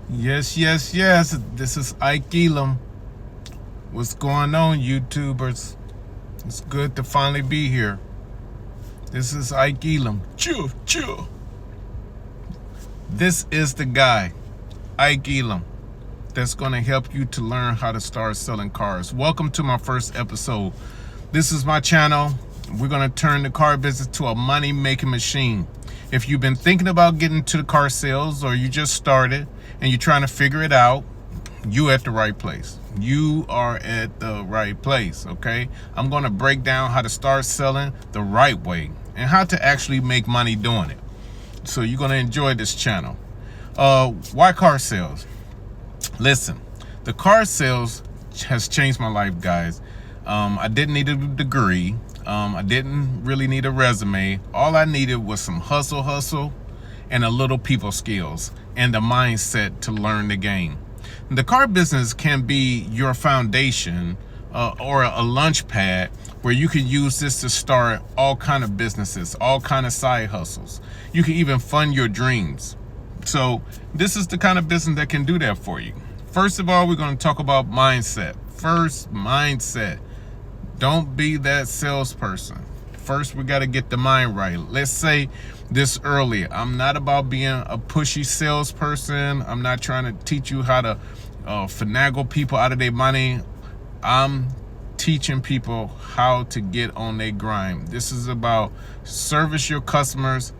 Yes, yes, yes. This is Ike Elam. What's going on, YouTubers? It's good to finally be here. This is Ike Elam. Chew, chew. This is the guy, Ike Elam, that's going to help you to learn how to start selling cars. Welcome to my first episode. This is my channel. We're going to turn the car business to a money-making machine. If you've been thinking about getting into the car sales, or you just started and you're trying to figure it out, you at the right place. You are at the right place, okay? I'm going to break down how to start selling the right way and how to actually make money doing it. So you're going to enjoy this channel. Why car sales? Listen, the car sales has changed my life, guys. I didn't need a degree. I didn't really need a resume. All I needed was some hustle, and a little people skills and the mindset to learn the game. The car business can be your foundation or a launch pad where you can use this to start all kind of businesses, all kind of side hustles. You can even fund your dreams. So this is the kind of business that can do that for you. First of all, we're going to talk about mindset. First, mindset. Don't be that salesperson. First, we got to get the mind right. Let's say this earlier. I'm not about being a pushy salesperson. I'm not trying to teach you how to finagle people out of their money. I'm teaching people how to get on their grind. This is about service your customers,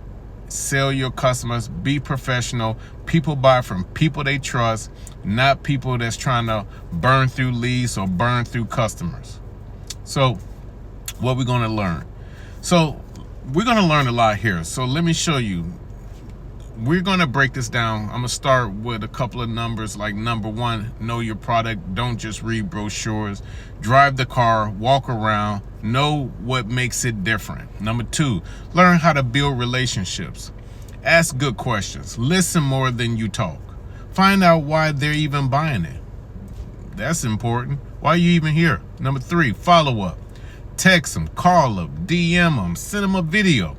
sell your customers, be professional. People buy from people they trust, not people that's trying to burn through leads or burn through customers. So what we're going to learn. So we're going to learn a lot here. So let me show you. We're going to break this down. I'm going to start with a couple of numbers. Like number one, know your product. Don't just read brochures. Drive the car, walk around, know what makes it different. Number two, learn how to build relationships. Ask good questions. Listen more than you talk. Find out why they're even buying it. That's important. Why are you even here? Number three, follow up. Text them, call them, DM them, send them a video.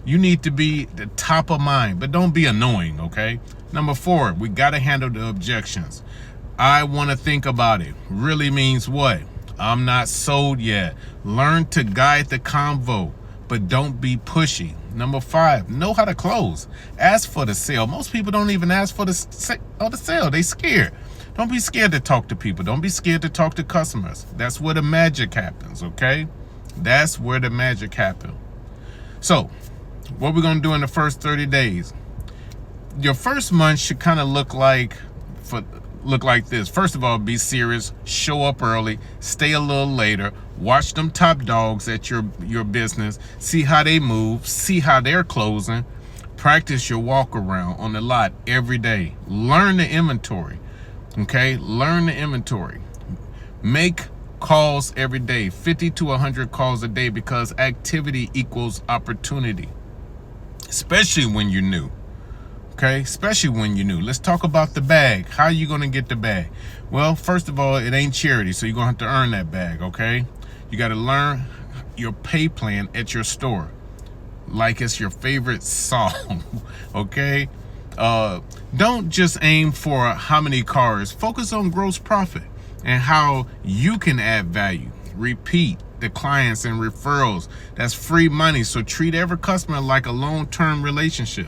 You need to be the top of mind, but don't be annoying, okay? Number four, we got to handle the objections. I want to think about it. Really means what? I'm not sold yet. Learn to guide the convo, but don't be pushy. Number five, know how to close. Ask for the sale. Most people don't even ask for the sale. They scared. Don't be scared to talk to people. Don't be scared to talk to customers. That's where the magic happens, okay? That's where the magic happens. So, what we're going to do in the first 30 days. Your first month should kind of look like this. First of all, be serious. Show up early. Stay a little later. Watch them top dogs at your business. See how they move. See how they're closing. Practice your walk around on the lot every day. Learn the inventory. Okay, learn the inventory. Make calls every day, 50 to 100 calls a day, because activity equals opportunity, especially when you're new. Okay, especially when you're new. Let's talk about the bag. How are you going to get the bag? Well, first of all, it ain't charity, so you're going to have to earn that bag, okay? You got to learn your pay plan at your store like it's your favorite song, okay? Don't just aim for how many cars. Focus on gross profit and how you can add value. Repeat the clients and referrals. That's free money. So treat every customer like a long-term relationship.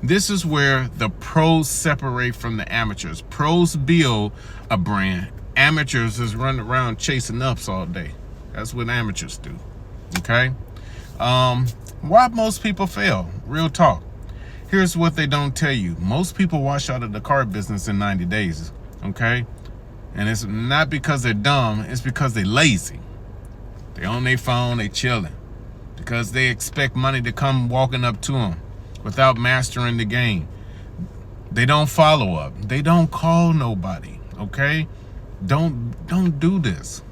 This is where the pros separate from the amateurs. Pros build a brand. Amateurs is running around chasing ups all day. That's what amateurs do. Okay? Why most people fail? Real talk. Here's what they don't tell you. Most people wash out of the car business in 90 days, okay? And it's not because they're dumb, it's because they're lazy. They're on their phone, they chilling. Because they expect money to come walking up to them without mastering the game. They don't follow up. They don't call nobody, okay? Don't do this.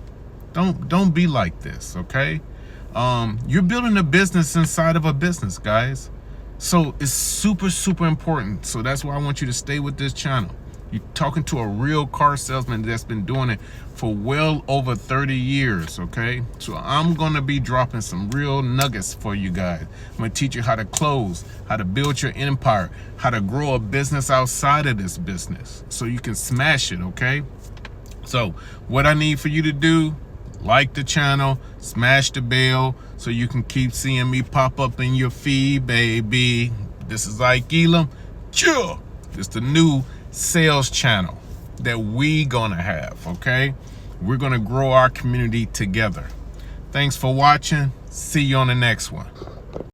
Don't be like this, okay? You're building a business inside of a business, guys. So it's super important. So that's why I want you to stay with this channel. You're talking to a real car salesman that's been doing it for well over 30 years, okay? So I'm gonna be dropping some real nuggets for you guys. I'm gonna teach you how to close, how to build your empire, how to grow a business outside of this business so you can smash it, okay? So what I need for you to do, like the channel, smash the bell so you can keep seeing me pop up in your feed, baby. This is Ike Elam. Chill. It's the new sales channel that we gonna have, okay? We're gonna grow our community together. Thanks for watching. See you on the next one.